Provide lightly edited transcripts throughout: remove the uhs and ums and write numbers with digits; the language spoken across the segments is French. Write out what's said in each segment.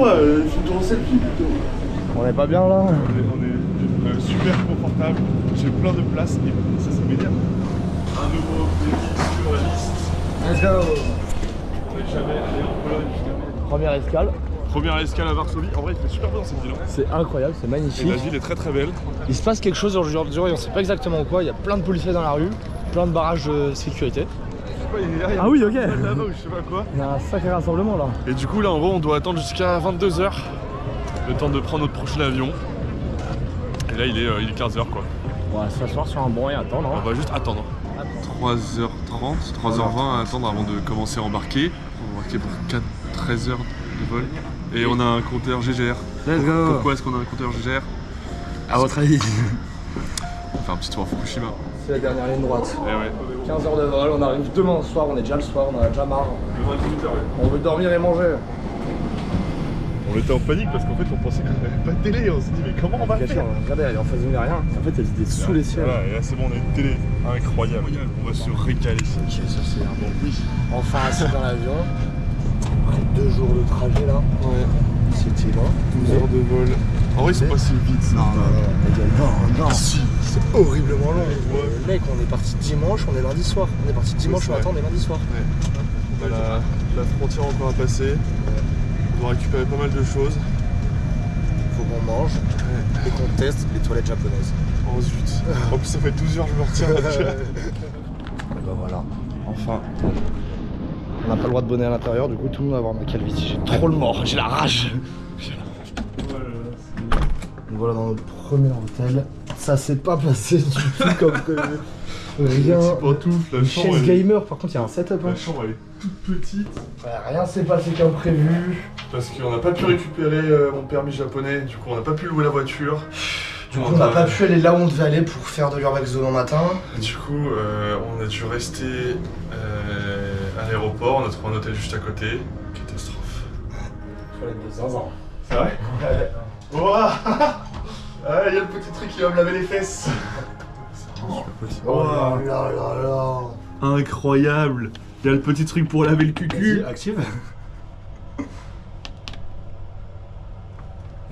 Ouais, je en selfie plutôt. On est pas bien là? On est super confortable. J'ai plein de place et ça m'énerve. Un nouveau pays sur la liste. Let's go. On n'est jamais allé en Pologne jusqu'à. Première escale. Première escale à Varsovie. En vrai, il fait super bien cette ville. C'est incroyable, c'est Et magnifique. la ville est très très belle. Il se passe quelque chose aujourd'hui, on sait pas exactement quoi. Il y a plein de policiers dans la rue, plein de barrages de sécurité. Ah oui, ok. Là-bas ou je sais pas quoi. Il y a un sacré rassemblement là. Et du coup, là en gros, on doit attendre jusqu'à 22 h. Le temps de prendre notre prochain avion. Et là, il est 15 h quoi. On va s'asseoir sur un banc et attendre. On va juste attendre. 3h30, 3h20 à attendre avant de commencer à embarquer. On va embarquer pour 13 h de vol. Et on a un compteur GGR. Let's go. Pourquoi est-ce qu'on a un compteur GGR? À votre avis? On va faire un petit tour à Fukushima. C'est la dernière ligne droite. Eh ouais. 15 heures de vol, on arrive demain soir, on est déjà le soir, on en a déjà marre. On veut dormir et manger. On était en panique parce qu'en fait on pensait qu'on n'avait pas de télé. On s'est dit mais comment on va faire? Regardez, elle est en face de nous, il n'y a rien. En fait, elle était sous les ciels. Voilà, et là c'est bon, on a une télé incroyable. On va se régaler. Ok, ça c'est un bon oui. Enfin assis dans l'avion. Après 2 jours de trajet là. Ouais. C'était long. 12 heures de vol. En vrai, c'est passé vite. Non, Si. c'est horriblement long. Ouais. Mec, on est parti dimanche, on est lundi soir. On est parti dimanche Ouais, matin, on est lundi soir. Ouais. On a la frontière encore à passer. On doit récupérer pas mal de choses. Faut qu'on mange et qu'on teste les toilettes japonaises. Oh zut. En plus, ça fait 12 heures que je me retiens. Et bah voilà, enfin. On n'a pas le droit de bonnet à l'intérieur, du coup tout le monde va voir ma calvitie. J'ai trop le mort, j'ai la rage. Donc voilà dans notre premier hôtel. Ça s'est pas passé du tout comme prévu. Rien. Pantoufle, la chambre. Chaise gamer, par contre il y a un setup. La chambre elle est toute petite. Ouais, rien s'est passé comme prévu. Parce qu'on n'a pas pu récupérer mon permis japonais. Du coup, on n'a pas pu louer la voiture. Du coup on n'a pas pu aller là où on devait aller pour faire de l'urbex demain matin. Du coup, on a dû rester à l'aéroport. On a trouvé un hôtel juste à côté. Catastrophe. Toilette de zinzin. C'est vrai? Ouah. Ah, il y a le petit truc qui va me laver les fesses. Oh là là là là. Incroyable. Il y a le petit truc pour laver le cucu. Vas-y, active.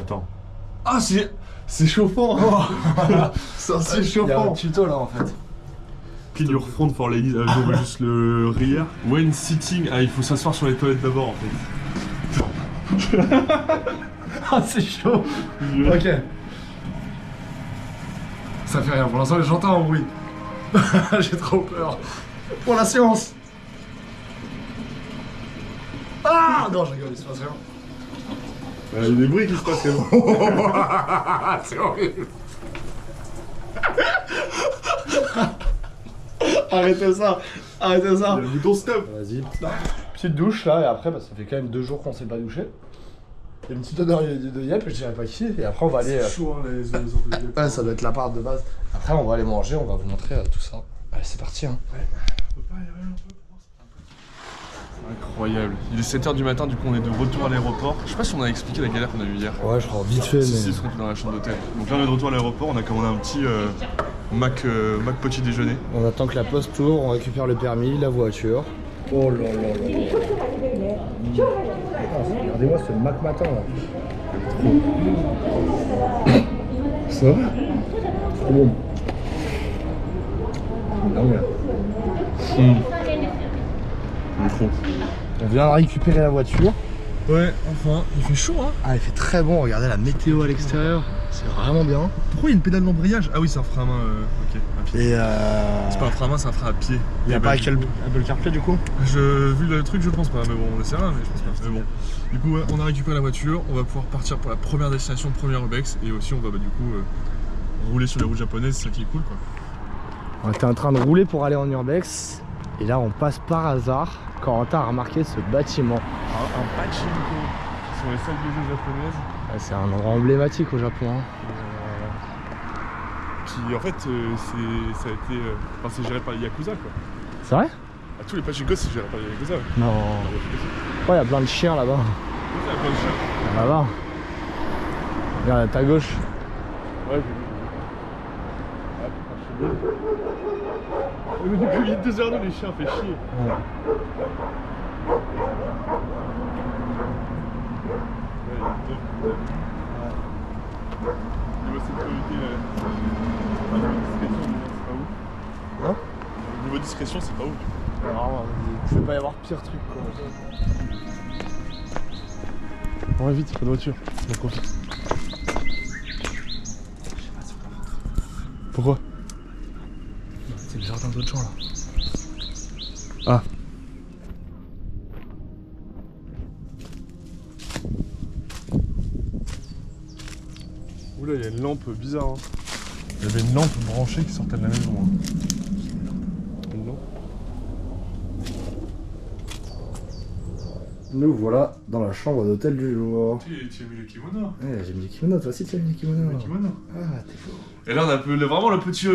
Attends. Ah, c'est chauffant. C'est Il y a un chauffant. tuto là en fait. Clean your front for ladies. Je vois juste le rire. When sitting, ah, il faut s'asseoir sur les toilettes d'abord en fait. Ah c'est chaud. Ok. Ça fait rien, pour l'instant j'entends un bruit. J'ai trop peur. Pour la séance. Ah non je rigole, il se passe rien. Il y a des bruits qui se passent quand même. C'est horrible. Arrêtez ça. Arrêtez ça. Il y a le bouton stop. Vas-y. Petite douche là et après bah, ça fait quand même 2 jours qu'on s'est pas douché. Il y a une petite odeur de yep, je dirais pas qui. Et après on va aller. C'est chaud hein, les employés. Ouais, ça doit être l'appart de base. Après, on va aller manger, on va vous montrer tout ça. Allez, c'est parti. Hein. Incroyable. Il est 7 h du matin, du coup on est de retour à l'aéroport. Je sais pas si on a expliqué la galère qu'on a eue hier. Ouais, je crois vite fait. Si, Mais... si, on est dans la chambre d'hôtel. Donc là on est de retour à l'aéroport, on a commandé un petit Mac petit déjeuner. On attend que la poste tourne, on récupère le permis, la voiture. Oh là là là. Regardez-moi ce Mac matin là. Ça va? C'est bon. Non, on vient de récupérer la voiture. Ouais, enfin, il fait chaud hein. Ah, il fait très bon, regardez la météo à l'extérieur. C'est vraiment bien. Pourquoi il y a une pédale d'embrayage? Ah oui, c'est un frein à main, ok, à pied. Et C'est pas un frein à main, c'est un frein à pied. il n'y a pas Apple CarPlay du coup? Vu le truc, je pense pas, mais bon, on essaie rien, mais je pense pas. Mais bon, du coup, ouais, on a récupéré la voiture, on va pouvoir partir pour la première destination, première urbex, et aussi on va du coup rouler sur les routes japonaises, c'est ça qui est cool quoi. On était en train de rouler pour aller en urbex, et là on passe par hasard quand Corentin a remarqué ce bâtiment. Un pachinko sur les salles de jeux japonaises. Ouais, c'est un endroit emblématique au Japon. Hein. Puis en fait, ça a été, enfin, c'est géré par les Yakuza quoi. C'est vrai? À tous les pachinkos, c'est géré par les Yakuza. Ouais. Non. Ouais, il y a plein de chiens là-bas. Il y a plein de chiens. Là-bas. Regarde à ta gauche. Ouais, j'ai vu. Mais depuis il y a 2 heures, les chiens fait chier. Ouais. Ouais, Niveau sécurité, niveau discrétion, c'est pas ouf. Alors, il ne peut pas y avoir pire truc quoi. On va vite, pas de voiture. On profite. Pourquoi? C'est le jardin d'autres gens là. Ah. Oula, il y a une lampe bizarre. Hein. Il y avait une lampe branchée qui sortait de la maison. Hein. Une lampe. Nous voilà dans la chambre d'hôtel du jour. Tu as mis le kimono. Ouais, j'ai mis le kimono, toi aussi tu as mis le kimono. Le kimono. Ah, t'es faux. Et là, on a vraiment la petite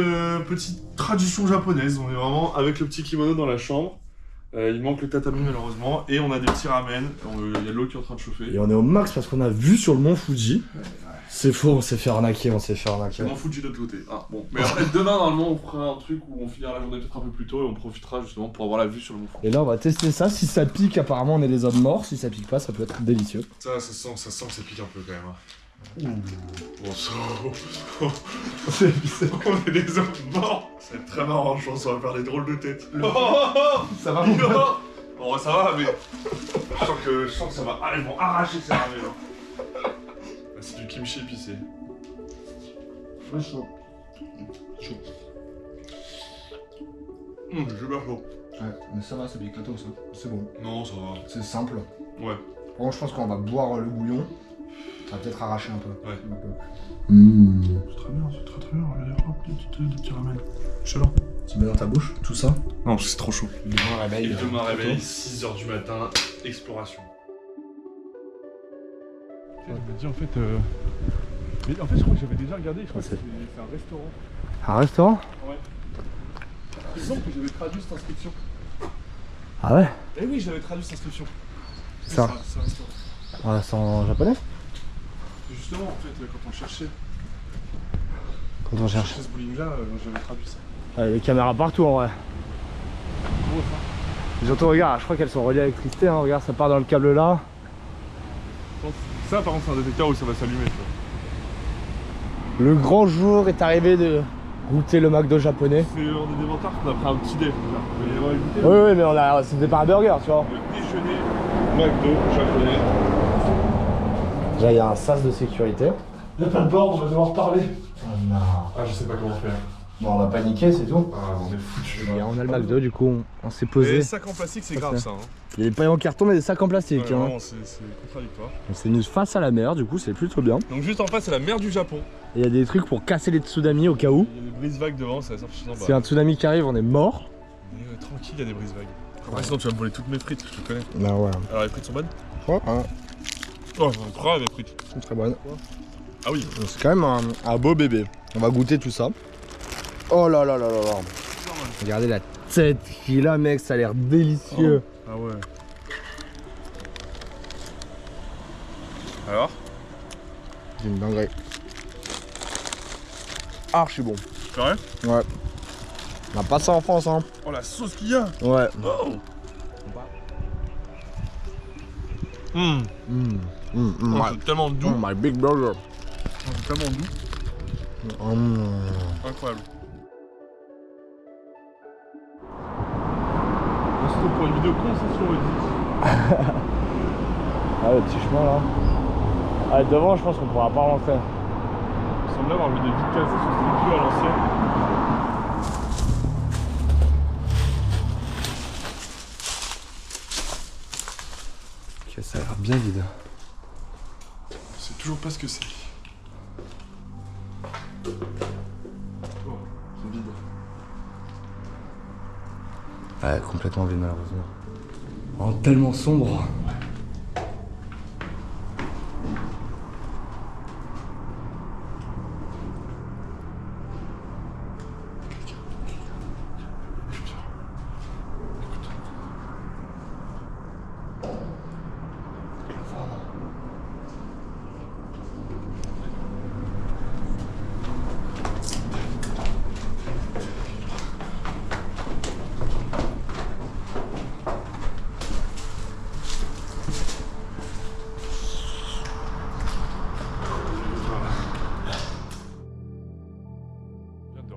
tradition japonaise. On est vraiment avec le petit kimono dans la chambre. Il manque le tatami malheureusement. Et on a des petits ramen. Il y a de l'eau qui est en train de chauffer. Et on est au max parce qu'on a vu sur le mont Fuji. C'est faux, on s'est fait arnaquer, C'est mon Fuji de l'autre côté. Ah, bon. Mais après, demain, normalement, on fera un truc où on finira la journée peut-être un peu plus tôt et on profitera justement pour avoir la vue sur le mont Fuji. Et là, on va tester ça. Si ça pique, apparemment, on est des hommes morts. Si ça pique pas, ça peut être délicieux. Ça sent que ça pique un peu quand même. Hein. Bon, on est des hommes morts. C'est très marrant, je pense, on va faire des drôles de têtes. Ça va mon pote. Bon, ça va, mais je sens que ça va. Ah, ils vont arracher ces ramen. Là, c'est du kimchi épicé. Ouais, chaud. C'est super chaud. Ouais, mais ça va, c'est des cadeaux ça. C'est bon. Non, ça va. C'est simple. Ouais. Bon, je pense qu'on va boire le bouillon. Ça va peut-être arracher un peu. Ouais. C'est très bien, c'est très bien. Regardez, hop, des petits ramen. Excellent. Tu mets dans ta bouche tout ça. Non, parce que c'est trop chaud. Demain réveil. Et demain réveil, 6h du matin, exploration. Je me dis en fait. Mais en fait, je crois que j'avais déjà regardé. Je crois que c'est un restaurant. Un restaurant? Ouais. Il me semble que j'avais traduit cette inscription. Ah ouais? Eh oui, j'avais traduit cette inscription. C'est un restaurant. Ah, c'est en japonais? Justement, en fait, quand on cherchait. Quand on cherche. Ce bowling-là, j'avais traduit ça. Ah, il y a des caméras partout en vrai. Gros, ça. Surtout, regarde, je crois qu'elles sont reliées à l'électricité. Hein. Regarde, ça part dans le câble là. Ça, par contre, c'est un détecteur où ça va s'allumer. Le grand jour est arrivé de goûter le McDo japonais. On est des vantards qu'on a pris un petit déj. Oui, mais c'était pas un burger, tu vois. Le déjeuner McDo japonais. Là, il y a un sas de sécurité. Il n'y a pas de bord, on va devoir parler. Oh non. Ah, je sais pas comment faire. Bon, on va paniquer, c'est tout. Ah, on est foutu. Et on a le McDo, du coup, on s'est posé. Les sacs en plastique, c'est grave ça. Hein. Il y a des pailles en carton, mais des sacs en plastique. Ouais, hein. vraiment, c'est contradictoire. On s'est mis face à la mer, du coup, c'est plutôt bien. Donc, juste en face, c'est la mer du Japon. Et il y a des trucs pour casser les tsunamis au cas où. Il y a des brise-vagues devant, ça va sortir en bas. Si un tsunami qui arrive, on est mort. Tranquille, il y a des brise-vagues. Après, sinon, tu vas me voler toutes mes frites, je te connais. Bah ouais. Alors, les frites sont bonnes? Oh, hein. Oh, incroyable les frites. C'est très bonne. Ah oui. C'est quand même un beau bébé. On va goûter tout ça. Oh là là là là là. Regardez la tête qu'il a, mec, ça a l'air délicieux. Oh. Ah ouais. Alors? C'est une dinguerie. Archi bon. C'est vrai? Ouais. On a pas ça en France, hein. Oh la sauce qu'il y a. Ouais. Oh. C'est tellement doux. Oh, my big burger. C'est tellement doux. Incroyable. On se retrouve pour une vidéo concession ludique. Ah, le petit chemin là. Ah, devant, je pense qu'on pourra pas rentrer. Il semble avoir vu des vides cassées sur ce cul à l'ancienne. Ok, ça a l'air bien vide. Je sais toujours pas ce que c'est. Oh, c'est vide. Ouais, complètement vide malheureusement. Oh, tellement sombre.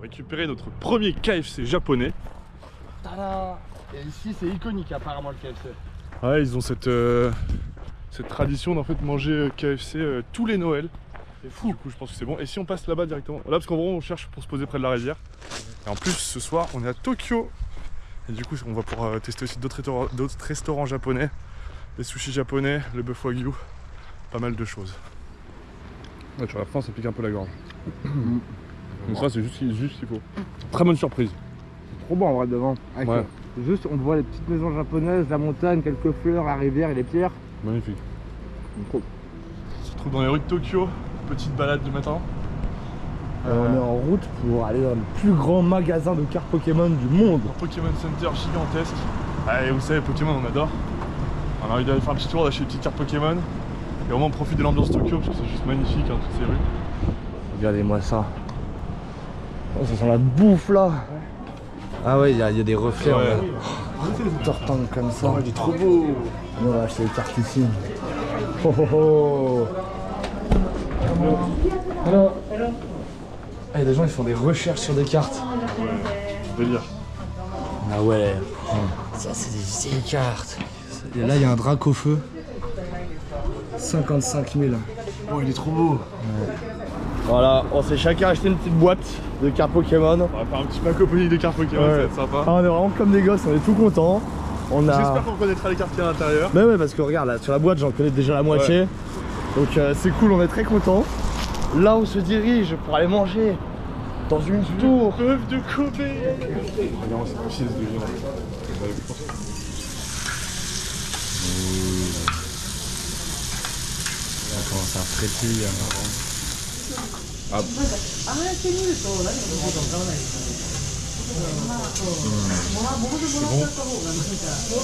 récupéré notre premier KFC japonais. Tada! Et ici, c'est iconique apparemment le KFC. Ouais, ils ont cette tradition d'en fait manger KFC tous les Noëls. C'est fou. Du coup, je pense que c'est bon. Et si on passe là-bas directement, là, parce qu'en gros, on cherche pour se poser près de la rivière. Et en plus, ce soir, on est à Tokyo. Et du coup, on va pouvoir tester aussi d'autres restaurants japonais, les sushis japonais, le bœuf wagyu, pas mal de choses. Ouais, tu vois, la fin, ça pique un peu la gorge. Mais ça, c'est juste ce qu'il faut. Très bonne surprise. Trop bon en vrai devant. Ouais. Juste, on voit les petites maisons japonaises, la montagne, quelques fleurs, la rivière et les pierres. Magnifique. On se retrouve dans les rues de Tokyo, petite balade du matin. On est en route pour aller dans le plus grand magasin de cartes Pokémon du monde. Un Pokémon Center gigantesque. Et vous savez, Pokémon, on adore. On a envie d'aller faire un petit tour, d'acheter des petites cartes Pokémon. Et vraiment profiter de l'ambiance Tokyo parce que c'est juste magnifique, hein, toutes ces rues. Regardez-moi ça. Oh, ça sent la bouffe là. Ah ouais, il y a des reflets. Ouais. Tortangle comme ça. Oh, il est trop beau. On va acheter les cartes ici. Oh oh oh. Hello. Ah, il y a des gens qui font des recherches sur des cartes. Ouais, délire. Ah ouais. Ça c'est des vieilles cartes. Et là il y a un drac au feu. 55 000. Oh, il est trop beau. Ouais. Voilà, on s'est chacun acheté une petite boîte de cartes Pokémon. On va faire un petit pack opening de cartes Pokémon, Ouais. ça va être sympa. Ah, on est vraiment comme des gosses, on est tout contents. J'espère qu'on connaîtra les cartes qu'il y a à l'intérieur. Bah ouais, parce que regarde, là, sur la boîte j'en connais déjà la moitié. Ouais. Donc c'est cool, on est très contents. Là on se dirige pour aller manger dans une tour. Bœuf de Kobe. Regarde, c'est pas chier ce délire. Comment ça frétille. Ah. C'est bon.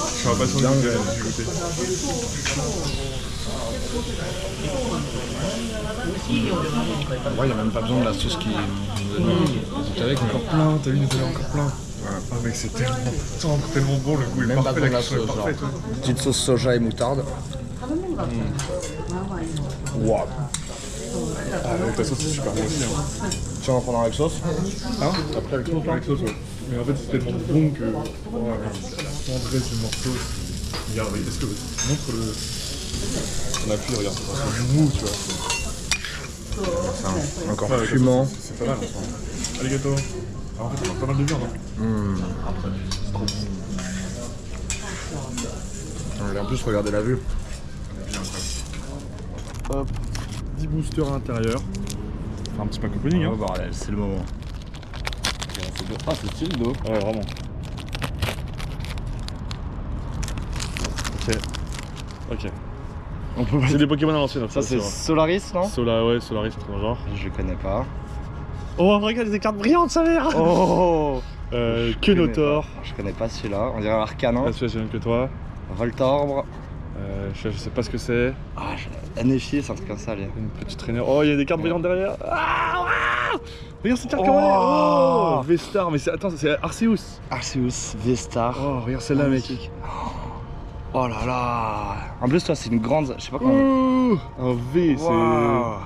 Je suis impatient de goûter. Ouais, il n'y a même pas besoin de la sauce qui T'as vu encore plein, t'as vu, il y en a encore plein. Ah mec, c'est tellement tendre, tellement bon, le goût est même parfait, pas la besoin de la cuisson est sauce. parfaite. Genre. Petite sauce soja et moutarde. Waouh. Ah, avec ta sauce, c'est super bon aussi. Hein. Tu vas en prendre avec sauce? Hein? Après avec sauce, ouais. Mais en fait, c'est tellement bon que. Oh, André, ce morceau. Regarde, est-ce que. Montre le. On appuie, regarde, c'est du mou, tu vois. Encore Ouais, fumant. C'est pas mal, hein. Allez, gâteau. Alors, en fait, on a pas mal de viande. Hein. Et en plus, regardez la vue. Hop, 10 boosters à l'intérieur. Faire un petit pack opening, hein. Oh bordel, c'est le moment. Ah, c'est stylé d'eau. Ouais, vraiment. Ok. On peut C'est des Pokémon à l'ancienne. Ça, c'est Solaris, non? Ouais, Solaris, c'est trop genre. Je connais pas. Oh, regarde, des cartes brillantes, sa mère. Oh! Kenotor. Je connais pas celui-là. On dirait un Arcanin. Ah, celui-là, j'ai même que toi. Voltorbre. Je sais pas ce que c'est. Ah, Neshi, c'est un truc comme ça, lui. Une petite traînée. Oh, il y a des cartes brillantes derrière. Ah, regarde cette carte Oh. comme elle est. Oh, V-Star, mais attends, c'est Arceus. Arceus, V-Star. Oh, regarde celle-là, mec. Oh là là. En plus, toi, c'est une grande. Je sais pas comment. Ouh, un V, c'est. Wow.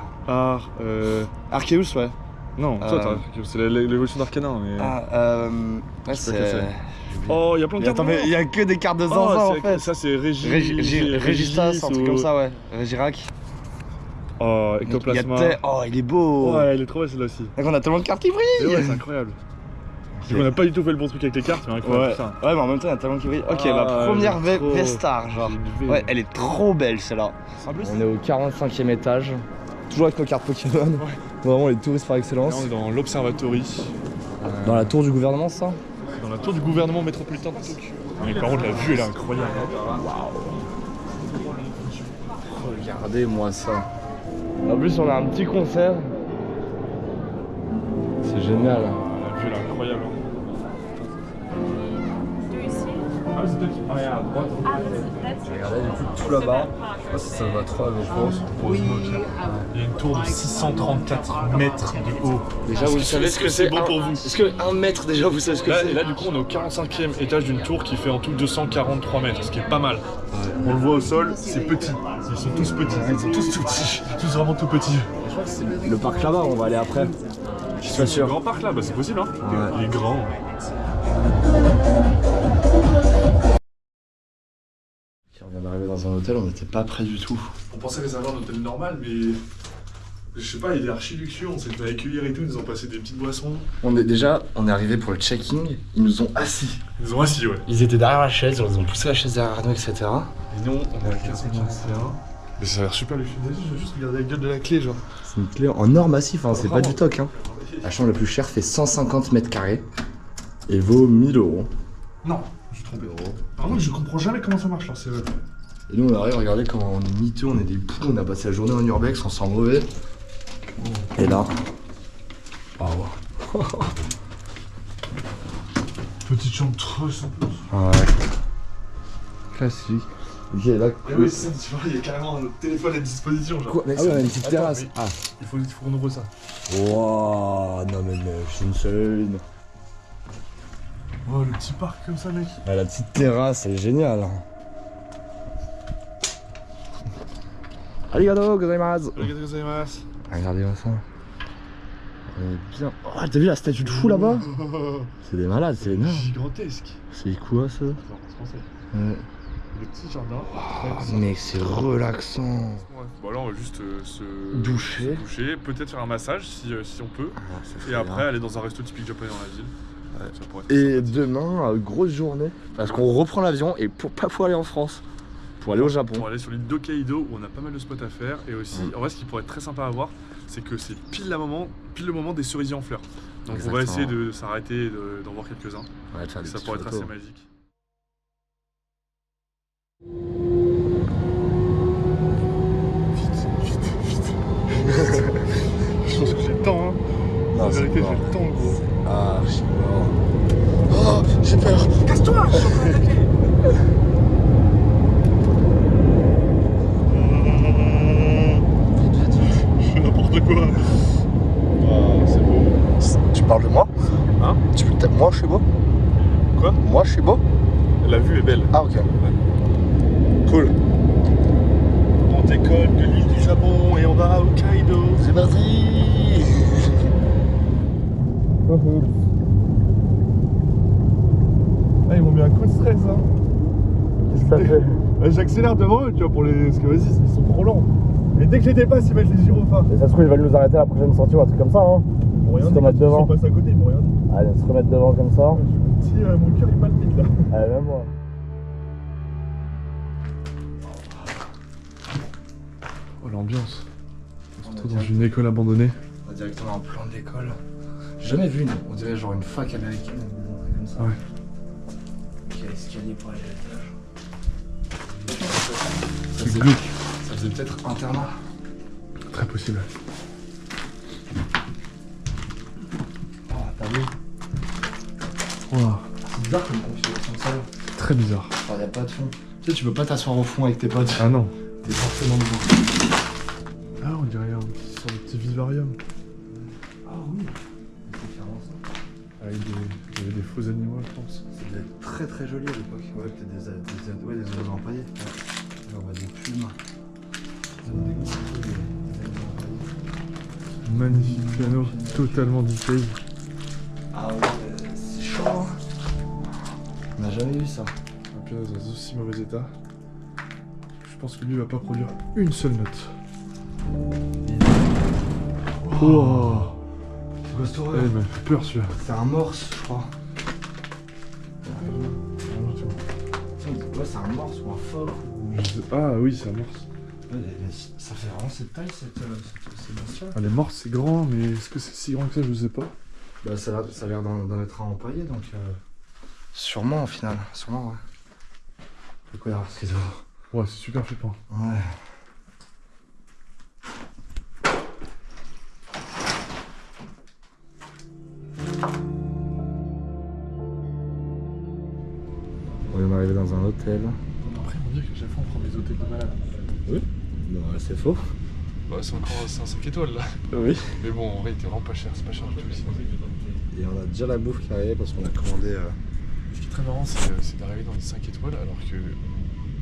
Arceus, ouais. Non, toi, c'est l'évolution d'Arcanin. Mais... Ouais, sais pas que c'est. Oh, il y a plein de cartes. Attends, mais il y a que des cartes de Zanzan en fait. Ça, c'est Régistas, un truc comme ça, ouais. Régirac. Oh, Ectoplasma. Oh, il est beau. Ouais, il est trop belle celle-là aussi. Donc on a tellement de cartes qui brillent. Ouais, c'est incroyable. On n'a pas du tout fait le bon truc avec les cartes, mais incroyable. Ouais, mais en même temps, il y a tellement qui brillent. Ok, Ah, ma première elle est trop- V-Star, genre. Ouais, elle est trop belle celle-là. On est au 45e étage. Toujours avec nos cartes Pokémon. Vraiment les touristes par Là, excellence. on est dans l'Observatory. Dans la tour du gouvernement, ça? Dans la tour du gouvernement métropolitain de Tokyo. Mais par contre, la vue, elle est incroyable. Regardez-moi ça. En plus, on a un petit concert. C'est génial. La vue, elle est incroyable. Regardez du coup tout là-bas. Je sais pas si ça va trop à je pense. Il y a une tour de 634 mètres de haut. Déjà, vous savez ce que c'est bon pour vous. Est-ce que 1 mètre déjà, vous savez ce que Là, c'est? et là, du coup, on est au 45e étage d'une tour qui fait en tout 243 mètres, ce qui est pas mal. On le voit au sol, c'est petit. Ils sont tous petits. Ils sont tous tout petits. Tous vraiment tout petits. Je crois que c'est le parc là-bas, on va aller après. Je suis pas sûr. Le grand parc là, bah c'est possible hein. Ouais. Il est grand. On vient d'arriver dans un hôtel, on n'était pas près du tout. On pensait réserver un hôtel normal, mais je sais pas, il est archi luxueux, on s'est fait accueillir et tout, ils nous ont passé des petites boissons. On est arrivé pour le check-in, ils nous ont assis. Ils nous ont assis, ouais. Ils étaient derrière la chaise, ils ont poussé la chaise derrière nous, etc. Et nous, on est à 451. Mais ça a l'air super luxueux. Je vais juste regarder la gueule de la clé, genre. C'est une clé en or massif, hein, c'est pas du toc. Hein. La chambre la plus chère fait 150 mètres carrés et vaut 1000 €. Non, je suis trompé. Par contre, je comprends jamais comment ça marche, là, c'est vrai. Et nous, on arrive, regardez comment on est miteux, on est des poux, on a passé la journée en urbex, on sent mauvais. Et là. Oh. Petite chambre trop simple. Ouais. Classique. Ok, là. Et oui, c'est ça, tu vois, il y a carrément un téléphone à disposition, genre. Quoi, mec, on a une petite terrasse. Mais il faut qu'on ouvre ça. Wouah, non mais mec, c'est une seule. Oh, le petit parc comme ça, mec. Ah, la petite terrasse, elle est géniale. Arigato gozaimasu. Arigato gozaimasu. Regardez-moi ça. Bien. Oh, t'as vu la statue de fou là-bas? C'est des malades, c'est énorme. Gigantesque. C'est quoi ça? Ouais. Le petit jardin. Mec, c'est relaxant. Ouais. Bon, là, on va juste se doucher. Peut-être faire un massage si on peut. Et après, aller dans un resto typique japonais dans la ville. Ouais. Ça pourrait être Et sympathique. demain, grosse journée. Parce qu'on reprend l'avion et pas pour aller en France. Pour aller au Japon. Pour aller sur l'île d'Hokkaido où on a pas mal de spots à faire. Et aussi, en vrai, ce qui pourrait être très sympa à voir, c'est que c'est pile le moment des cerisiers en fleurs. Donc on va essayer de s'arrêter et d'en voir quelques-uns. Ouais, de faire des Ça petites pourrait être photos. assez magique. Vite. Je pense que j'ai le temps, hein. Non, En c'est vérité, mort. j'ai le temps, gros. Ah, je suis mort. Oh, j'ai peur. Casse-toi, je suis en train d'attaquer. Je fais n'importe quoi. Ah, c'est beau. Tu parles de moi? Hein? Moi, je suis beau? Quoi? Moi, je suis beau? La vue est belle. Ah, ok. Cool. On décolle de l'île du Japon et on va à Hokkaido. C'est parti. Ah, ils m'ont mis un coup de stress, hein. Qu'est-ce que ça fait? J'accélère devant eux, tu vois, pour les. Parce que vas-y, ils sont trop lents. Et dès que je les dépasse, ils mettent les gyrophares. Et ça se trouve, ils veulent nous arrêter à la prochaine sortie ou un truc comme ça, hein. Ils m'ont rien Se dit. remettre devant. Ils sont passés à côté, ils m'ont rien dit. Allez, on se remettre devant comme ça. Mon cœur il palpite là. Allez, même moi. Oh, l'ambiance. On se retrouve dans une école abandonnée. On va directement en plan d'école. J'ai jamais vu on dirait genre une fac américaine, un truc comme ça. Ouais. Il y a l'escalier pour aller à l'étage. C'est glauque. Ça faisait peut-être internat. Très possible. Oh, t'as vu? Wow. C'est bizarre comme configuration de salle. Très bizarre. Enfin, y a pas de fond. Tu sais, tu peux pas t'asseoir au fond avec tes potes. Ah non. T'es forcément devant. Ah, on dirait un sorte de petit vivarium. Ah oui. C'est clairement ça. Avec il y avait des faux animaux, je pense. Ça devait être très très joli à l'époque. Ouais, peut-être des oiseaux empaillés. Ouais. Genre des plumes. Magnifique piano, totalement detail. Ah ouais, c'est chaud. Hein. On n'a jamais vu ça. Un piano dans un aussi mauvais état. Je pense que lui va pas produire une seule note. Wow. C'est quoi cette Eh, horreur? il m'a fait peur celui-là. C'est un morse, je crois. Ouais, c'est un morse ou un phoque. Ah oui, c'est un morse. Ouais, ça fait vraiment cette taille, cette bestiole. Ah, les morses c'est grand, mais est-ce que c'est si grand que ça, je sais pas. Bah, ça a l'air d'en être un empaillé, donc. Sûrement, au final. Sûrement, ouais. C'est quoi derrière ce réseau? Ouais, c'est super flippant. Ouais. On vient d'arriver dans un hôtel. Après, ils m'ont dit qu'à chaque fois on prend des hôtels de malade. Oui. Non, c'est faux. Bah, c'est un 5 étoiles là. Oui. Mais bon, en vrai, il était vraiment pas cher, c'est pas cher du tout ici. Et on a déjà la bouffe qui arrive parce qu'on a commandé. Ce qui est très marrant, c'est d'arriver dans les 5 étoiles alors que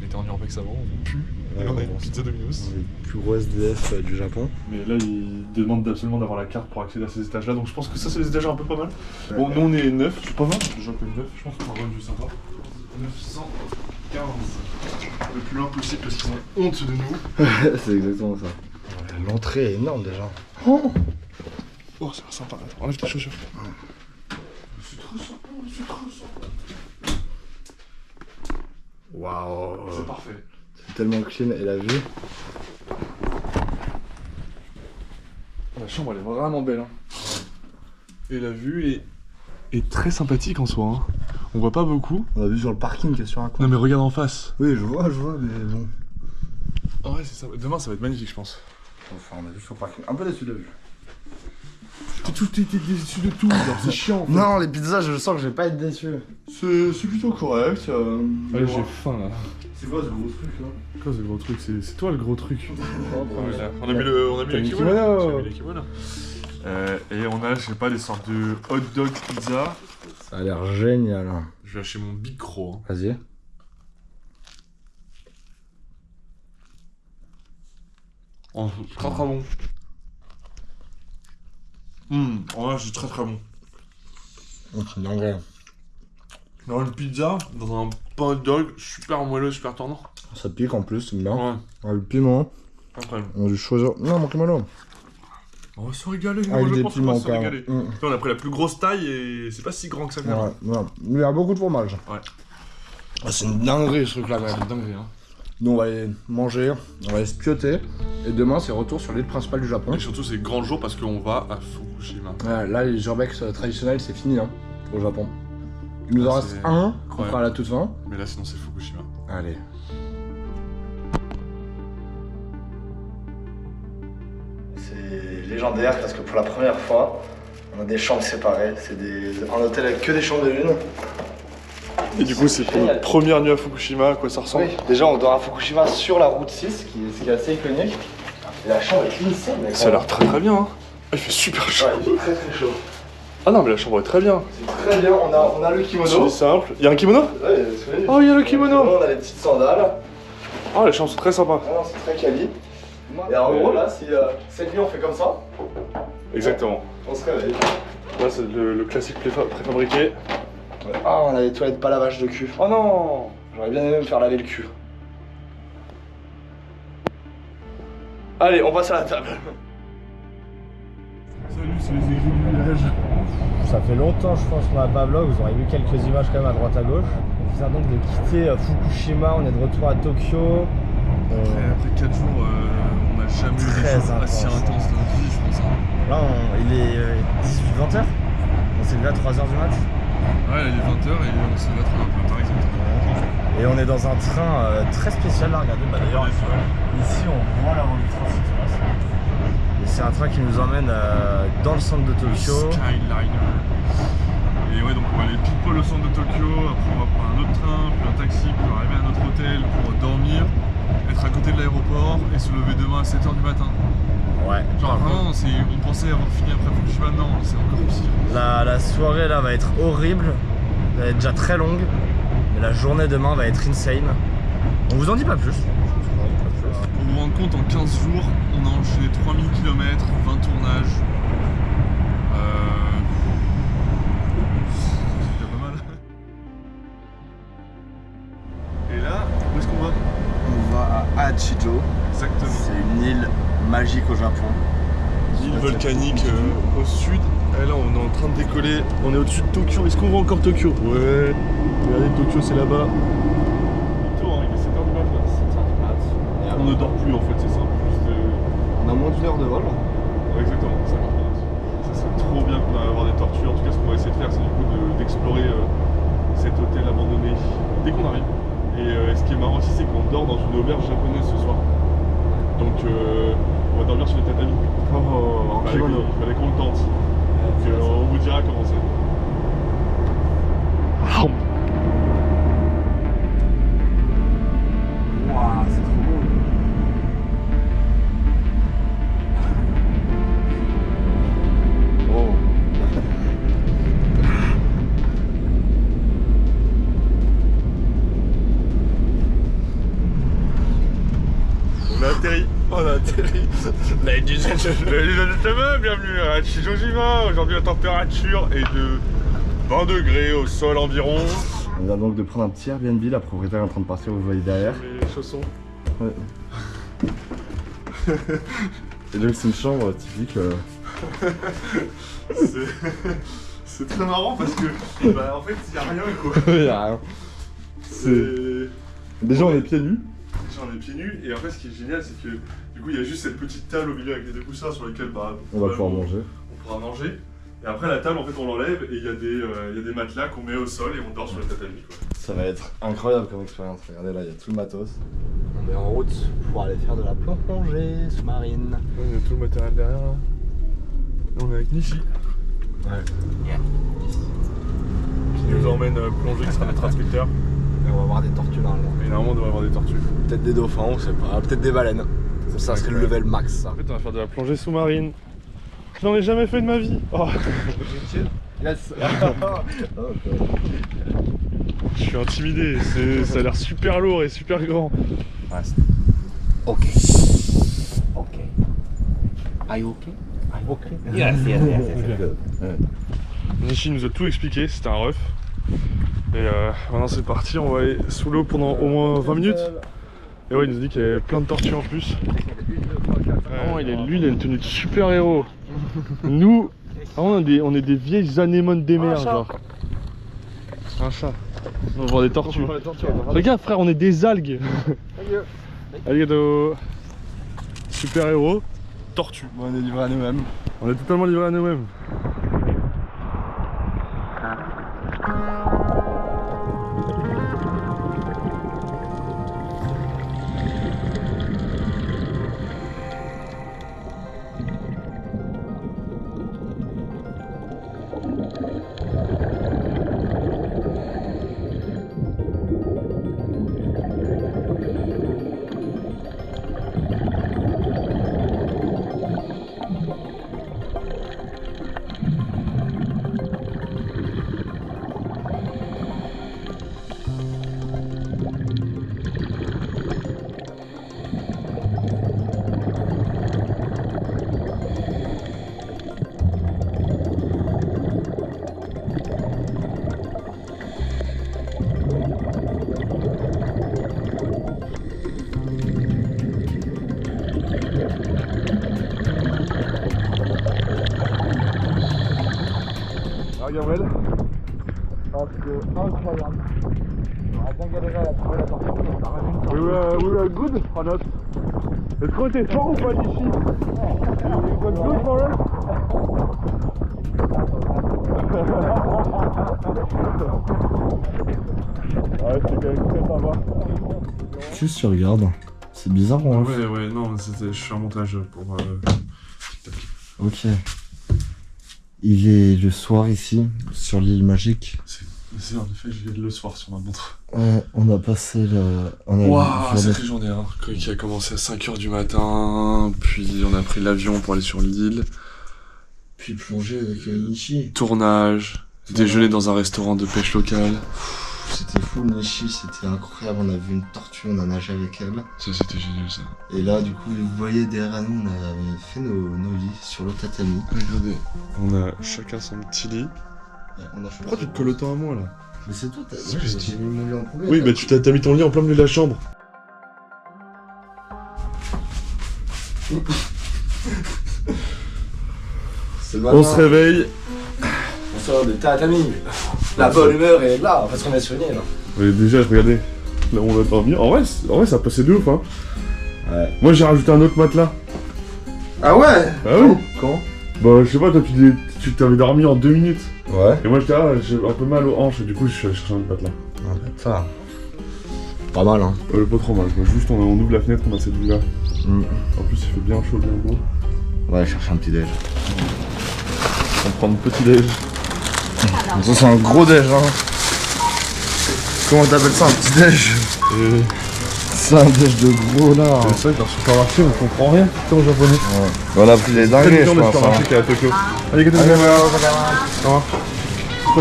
était en urbex avant, on pue. Et là on a une pizza Domino's. Les plus gros SDF du Japon. Mais là il demande absolument d'avoir la carte pour accéder à ces étages là, donc je pense que ça c'est les étages un peu pas mal. Bon nous on est 9, je suis pas 20, déjà que 9, je pense qu'on va rendre du sympa. 915. Le plus loin possible parce qu'ils ont honte de nous. C'est exactement ça. L'entrée est énorme déjà. Oh ça va sympa, attends, enlève tes chaussures. C'est trop sympa, c'est trop sympa. Waouh. C'est parfait. C'est tellement clean et la vue. La chambre elle est vraiment belle hein. Et la vue est très sympathique en soi hein. On voit pas beaucoup. On a vu sur le parking qui est sur un coin. Non mais regarde en face. Oui je vois mais bon. Ah ouais c'est ça. Demain ça va être magnifique je pense. Enfin on a vu sur le parking. Un peu déçu de la vue. T'es déçu de tout, genre c'est chiant en fait. Non les pizzas je sens que je vais pas être déçu. C'est plutôt correct. Allez, j'ai faim là. C'est quoi ce gros truc là? Quoi ce gros truc? C'est toi le gros truc. On a mis T'as les mis kimonos. kimono. J'ai mis les kimonos. Et on a, je sais pas, des sortes de hot dog pizza. Ça a l'air génial. Je vais acheter mon Big Croc. Hein. Vas-y. Oh, très très bon. En vrai, c'est très très bon. C'est dingue. Dans une pizza, dans un pain hot dog, super moelleux, super tendant. Ça pique en plus, c'est bien. Ouais, On a le piment. incroyable. On a dû choisir. Non mon kimono. On va se régaler, Avec je des pense qu'on va piments se quand même. régaler. Là, on a pris la plus grosse taille et c'est pas si grand que ça finalement. Ouais. Il y a beaucoup de fromage. Ouais. Ah, c'est une dinguerie ce truc là C'est dingue, hein. Nous on va aller manger, on va aller se pioter. Et demain c'est retour sur l'île principale du Japon. Et surtout, c'est grand jour parce qu'on va à Fukushima. Ouais, là les urbex traditionnels c'est fini hein, au Japon. Il nous en Ah, reste c'est un, on incroyable. fera à la toute fin. Mais là, sinon, c'est Fukushima. Allez. C'est légendaire parce que pour la première fois, on a des chambres séparées. C'est un hôtel avec que des chambres de lune. Et du coup, c'est pour notre première nuit à Fukushima, à quoi ça ressemble? Oui, déjà on dort à Fukushima sur la route 6, ce qui est assez iconique. Et la chambre est insane, mec. Ça a l'air très très bien. Hein. Ah, il fait super chaud. Ouais, il fait très très chaud. Ah non, mais la chambre est très bien. C'est très bien, on a le kimono. C'est simple. Il y a un kimono? Ouais, Oh, il y a le kimono. On a les petites sandales. Oh, les chambres sont très sympas. Ah non, c'est très quali. Et en gros, là, si cette nuit on fait comme ça, Exactement. on se réveille. Là, c'est le classique préfabriqué. Ah, on a les toilettes pas lavage de cul. Oh non! J'aurais bien aimé me faire laver le cul. Allez, on passe à la table. Salut, c'est les aiguilles du village. Ça fait longtemps, je pense, qu'on n'a pas vlog. Vous aurez vu quelques images quand même à droite à gauche. On vient donc de quitter Fukushima. On est de retour à Tokyo. Après 4 jours, on n'a jamais eu des choses assez intenses dans notre vie, je pense. Hein. Là, il est 18-20h. On s'est levé à 3h du mat. Ouais, il est 20h et on se lève à 3h du matin, exactement. Et on est dans un train très spécial là, regardez. Bah, d'ailleurs, ici, on voit l'avant du train, ce qui se passe. Et c'est un train qui nous emmène dans le centre de Tokyo. Skyliner. Et ouais, donc on va aller pile poil au centre de Tokyo, après on va prendre un autre train, puis un taxi pour arriver à notre hôtel pour dormir, être à côté de l'aéroport et se lever demain à 7h du matin. Ouais. Genre vraiment, on pensait avoir fini après Fukushima, non, c'est encore pire. La soirée là va être horrible. Elle va être déjà très longue. Mais la journée demain va être insane. On vous en dit pas plus. Pour vous rendre compte, en 15 jours, on a enchaîné 3000 km, 20 tournages. C'est déjà pas mal. Et là, où est-ce qu'on va? On va à Achijo. Exactement. C'est une île magique au Japon. Île volcanique au sud. Et là, on est en train de décoller. On est au-dessus de Tokyo. Est-ce qu'on voit encore Tokyo? Ouais. Regardez, Tokyo, c'est là-bas. Il est 7h du mat là. 7h du mat. On ne dort plus en fait, c'est simple. Juste, On a moins d'une heure de vol. ouais, exactement, 50 minutes. Ça serait trop bien qu'on aille avoir des tortues. En tout cas, ce qu'on va essayer de faire, c'est du coup d'explorer cet hôtel abandonné dès qu'on arrive. Et ce qui est marrant aussi, c'est qu'on dort dans une auberge japonaise ce soir. Donc, on va dormir sur les tatamis. En kimono. Il fallait qu'on le tente. Donc, on vous dira comment c'est. Waouh, c'est trop beau. Oh. Ladies and gentlemen, bienvenue à Chichojima. Aujourd'hui la température est de 20 degrés au sol environ. On vient donc de prendre un petit Airbnb, la propriétaire est en train de partir, vous voyez derrière. Les chaussons. Ouais. Et donc c'est une chambre typique. C'est très marrant parce que bah, en fait il n'y a rien quoi. Il y a rien. Déjà on est pieds nus. Déjà on est pieds nus et en fait ce qui est génial c'est que du coup il y a juste cette petite table au milieu avec les deux coussins sur lesquels bah, On va pouvoir manger. On pourra manger. Et après la table en fait on l'enlève et il y a des matelas qu'on met au sol et on dort sur le tatami quoi. Ça va être incroyable comme expérience. Regardez là, il y a tout le matos. On est en route pour aller faire de la plongée sous-marine. Il y a tout le matériel derrière là. Et on est avec Nishi. Ouais. Qui nous emmène plonger, qui sera notre instructeur. Et on va voir des tortues normalement. Et normalement on devrait avoir des tortues. Peut-être des dauphins, on sait pas. Peut-être des baleines. Ça serait le level max ça. En fait on va faire de la plongée sous-marine. Je n'en ai jamais fait de ma vie. Oh. Yes. Je suis intimidé, ça a l'air super lourd et super grand. Ouais, ok. Ok. Are you okay? Ok. Yes. Nishi nous a tout expliqué, c'était un ref. Et maintenant c'est parti, on va aller sous l'eau pendant au moins 20 minutes. Et ouais, il nous a dit qu'il y avait plein de tortues en plus. Vraiment, lui, il a une tenue de super héros. Nous, on est des vieilles anémones des mers, genre. Un chat. On va voir des tortues. Regarde, frère, on est des algues. Arigato. Super héros, tortue. Bon, on est livrés à nous-mêmes. On est totalement livrés à nous-mêmes. Gabriel. Oh, c'est incroyable. On a bien galéré à trouver la tortue. We were good or not? Est-ce qu'on était fort ou pas d'ici? You got good for us? Ouais, c'était quand même très sympa. Juste tu regardes. C'est bizarre hein. Ouais, non, je suis en montage pour TikTok. Ok. Il est le soir ici, sur l'île magique. C'est en effet, j'ai le soir sur ma montre. On a passé le... Waouh, sacrée journée hein, qui a commencé à 5h du matin, puis on a pris l'avion pour aller sur l'île. Puis plonger avec Nishi. Tournage, déjeuner dans un restaurant de pêche locale. C'était fou, Nishi, c'était incroyable. On a vu une tortue, on a nagé avec elle. Ça, c'était génial ça. Et là, du coup, vous voyez derrière nous, on a fait nos lits sur le tatami. Regardez, on a chacun son petit lit. Pourquoi tu te colles autant à moi là? Mais c'est toi, C'est ce que je dis. j'ai mis mon lit en premier. Oui, bah tu t'as mis ton lit en plein milieu de la chambre. C'est On se réveille. On sort de tatami. La bonne humeur est là, parce qu'on est soigné là. Mais déjà, regardez, là on a dormi. En vrai, ça a passé de ouf hein. Ouais. Moi j'ai rajouté un autre matelas. Ah ouais? Ah oui? Quand? Bah je sais pas, toi tu t'avais dormi en 2 minutes. Ouais. Et moi j'étais là, j'ai un peu mal aux hanches et du coup je suis allé chercher un autre matelas. Ah bah ça. Pas mal hein. Pas trop mal, quoi. Juste on ouvre la fenêtre, on a cette vue là. En plus il fait bien chaud, bien beau. On va aller chercher un petit déj. On prend le petit déj. Ça c'est un gros déj hein. Comment t'appelles ça, un petit déj? C'est un déj de gros là. C'est vrai que dans le supermarché on comprend rien tout en japonais. Ouais. On a pris les dingueries je pense. supermarché qui est à Tokyo. Allez, Pourquoi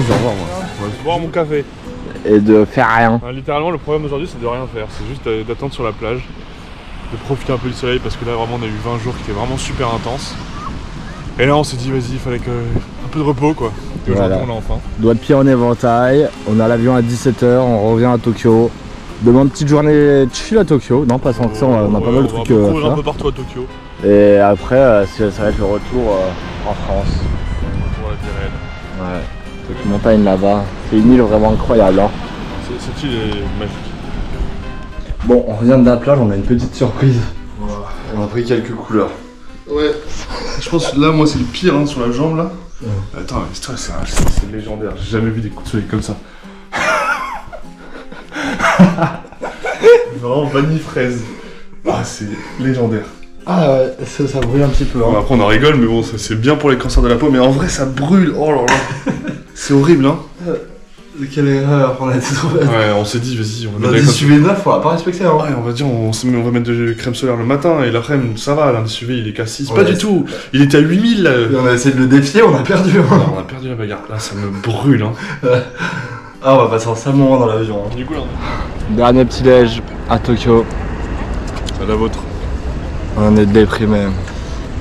je vais revoir moi? Je vais boire mon café. Et de faire rien. Littéralement le problème aujourd'hui c'est de rien faire, c'est juste d'attendre sur la plage. de profiter un peu du soleil parce que là vraiment on a eu 20 jours qui étaient vraiment super intenses. Et là on s'est dit vas-y il fallait un peu de repos quoi. Et aujourd'hui on l'a enfin. Doigt de pied en éventail, on a l'avion à 17 h, on revient à Tokyo. Demain petite journée chill à Tokyo, non pas sans ça, on a pas mal de trucs on va courir à un peu faire. partout à Tokyo. Et après ça va être le retour en France. Pour la vie réelle. Ouais, cette montagne là-bas, c'est une île vraiment incroyable hein. Cette île est magique. Bon, on revient de la plage, on a une petite surprise. Voilà. On a pris quelques couleurs. Ouais, je pense que là, moi, c'est le pire hein, sur la jambe là. Ouais. Attends, mais toi, c'est légendaire. J'ai jamais vu des coups de soleil comme ça. Vraiment vanille fraise. Ah, c'est légendaire. Ah ouais, ça brûle un petit peu. Hein. Bon, après, on en rigole, mais bon, c'est bien pour les cancers de la peau. Mais en vrai, ça brûle. Oh là là. C'est horrible, hein. Quelle erreur, on a été trop bête. Ouais, on s'est dit, vas-y, on va mettre l'indice UV 9, on va pas respecter. Hein. Ouais, on va dire, on va mettre de crème solaire le matin et l'après-midi, ça va, l'indice UV il est qu'à 6. Ouais, pas du tout, il était à 8000 là. On a essayé de le défier, on a perdu. Hein. On a perdu la bagarre, là ça me brûle. Hein. Ah, on va passer un sale moment dans l'avion. Hein. Du coup, là, dernier petit déj à Tokyo. C'est la vôtre. On est déprimé.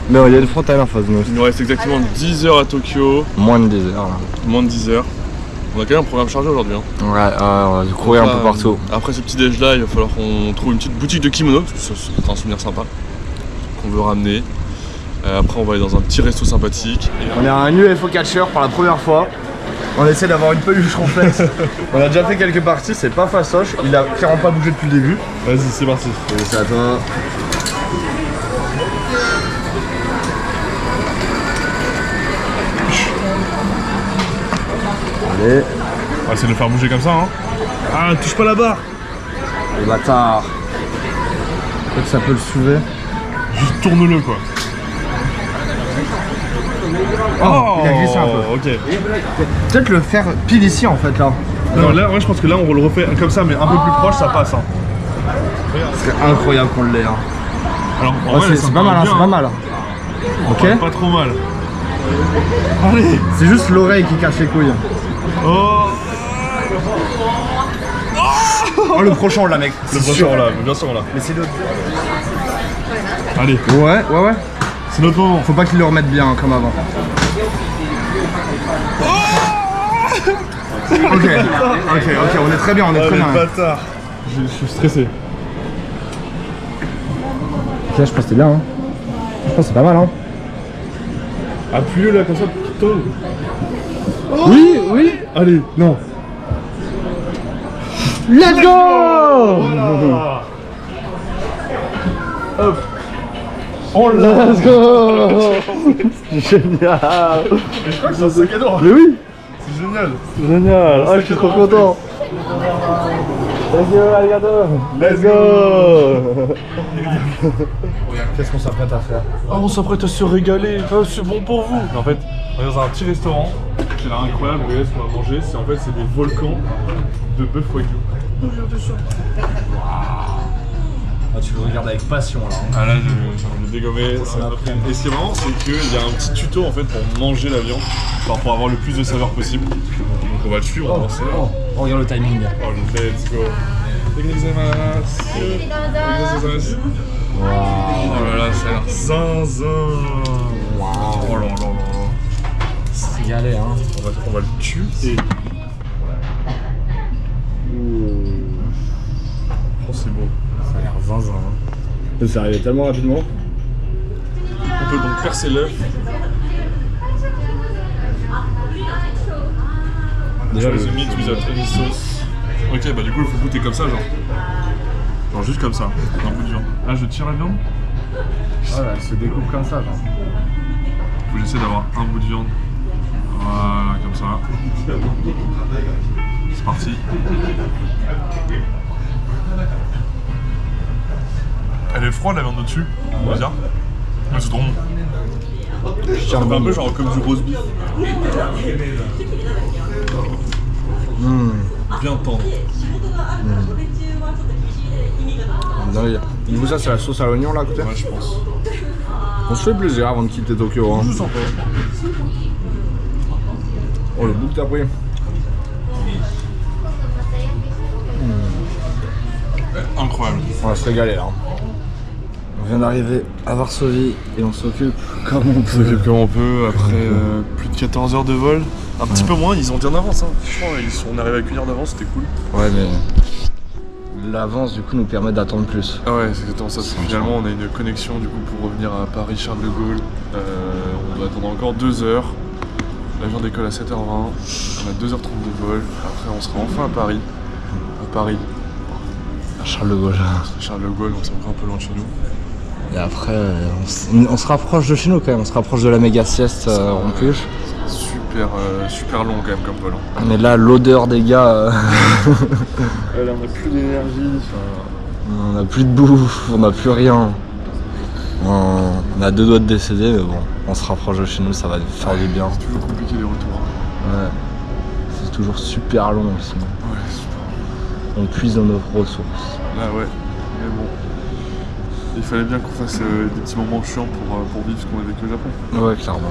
Mais il y a une frontale en face de nous. Il nous reste exactement 10 heures à Tokyo. Moins de 10 heures. Là. Moins de 10 heures. On a quand même un programme chargé aujourd'hui. Hein. Ouais, on va courir un peu partout. Après ce petit déj là, il va falloir qu'on trouve une petite boutique de kimono, parce que ça c'est un souvenir sympa qu'on veut ramener. Après on va aller dans un petit resto sympathique. On est à un UFO catcher pour la première fois. On essaie d'avoir une peluche complète. On a déjà fait quelques parties, c'est pas fastoche. Il a clairement pas bougé depuis le début. Vas-y, c'est parti. C'est à toi. Allez. On va essayer de le faire bouger comme ça. Hein. Ah, touche pas la barre. Le bâtard. Peut-être que ça peut le soulever. Juste tourne-le quoi. Oh, il a glissé un peu. Ok. Peut-être le faire pile ici en fait là. Non, là, ouais, je pense que là, on le refait comme ça, mais un peu plus proche, ça passe. Hein. C'est incroyable qu'on l'ait. Hein. Alors, Oh, c'est pas mal, hein, c'est pas mal. Ok. Pas trop mal. Allez. C'est juste l'oreille qui casse les couilles. Oh. Oh, le prochain on l'a, mec. Le prochain on l'a, bien sûr on l'a. Mais c'est l'autre. Allez. Ouais. C'est notre moment. Faut pas qu'il le remette bien hein, comme avant. Ok, on est très bien, on est très bien. Bâtard. Je suis stressé. Ok, je pense que c'est bien. Hein. Je pense que c'est pas mal. Hein. Appuie-le là comme ça pour qu'il tombe. Oh oui. Allez, non. Let's go. Voilà. Hop. Let's go. Génial. Mais je crois que c'est un sac à dos. Mais oui. C'est génial. Génial. Ah, je suis trop content. Let's go. Qu'est-ce qu'on s'apprête à faire? Oh, on s'apprête à se régaler. Oh, c'est bon pour vous. Mais en fait, on est dans un petit restaurant qui a l'air incroyable. Regardez ce qu'on va manger. C'est des volcans de bœuf wagyu. Regardez ça. Ah, tu le regardes avec passion là. Hein. Ah là, j'ai envie de dégommer. Et ce qui est marrant, c'est qu'il y a un petit tuto en fait pour manger la viande, pour avoir le plus de saveur possible. Donc on va le suivre, on va voir ça. Oh, regarde le timing. Oh, let's go. Wow. Oh là là, ça a l'air zinzin. Wow. Oh là là là. C'est régalé, hein. On va le tuer. Oh, c'est beau. Ça a l'air zinzin. Hein. C'est arrivé tellement rapidement. On peut donc percer l'œuf. Déjà le meat without any sauce. Ok, bah du coup il faut goûter comme ça, genre juste comme ça, un bout de viande. Là je tire la viande. Voilà, elle se découpe comme ça, genre. Faut que j'essaie d'avoir un bout de viande. Voilà, comme ça. C'est parti. Elle est froide la viande au dessus, on va dire. Mais c'est trop bon. C'est un peu genre comme du roast beef. Bien tendre. Du coup ça c'est la sauce à l'oignon là à côté. Ouais, je pense. On se fait plaisir avant de quitter Tokyo. Hein. Je sens pas. Oh le bout que t'as pris. Incroyable. On va se régaler là. On vient d'arriver à Varsovie et on s'occupe comme on On peut. s'occupe comme on peut, après plus de 14 heures de vol. Un petit peu moins, ils ont dit en avance. Hein. Franchement, on arrivé avec 1 heure d'avance, c'était cool. Ouais, mais l'avance du coup nous permet d'attendre plus. Ah ouais, c'est exactement ça. Finalement, on a une connexion du coup pour revenir à Paris Charles de Gaulle. On doit attendre encore 2 heures. L'avion décolle à 7h20. On a 2h30 de vol. Après, on sera enfin à Paris. À Paris. Charles de Gaulle. Charles de Gaulle, donc c'est encore un peu loin de chez nous. Et après, on se rapproche de chez nous quand même. On se rapproche de la méga sieste Rompuche. Super long quand même comme vol. Hein. Mais là, l'odeur des gars. Là, on n'a plus d'énergie. On n'a plus de bouffe, on n'a plus rien. On a 2 doigts de décéder, mais bon, on se rapproche de chez nous, ça va faire du bien. C'est toujours compliqué les retours. Hein. Ouais. C'est toujours super long aussi. Ouais, super. On puise dans nos ressources. Là, ouais. Mais bon. Il fallait bien qu'on fasse des petits moments chiants pour vivre ce qu'on a vécu au Japon. Ouais, clairement.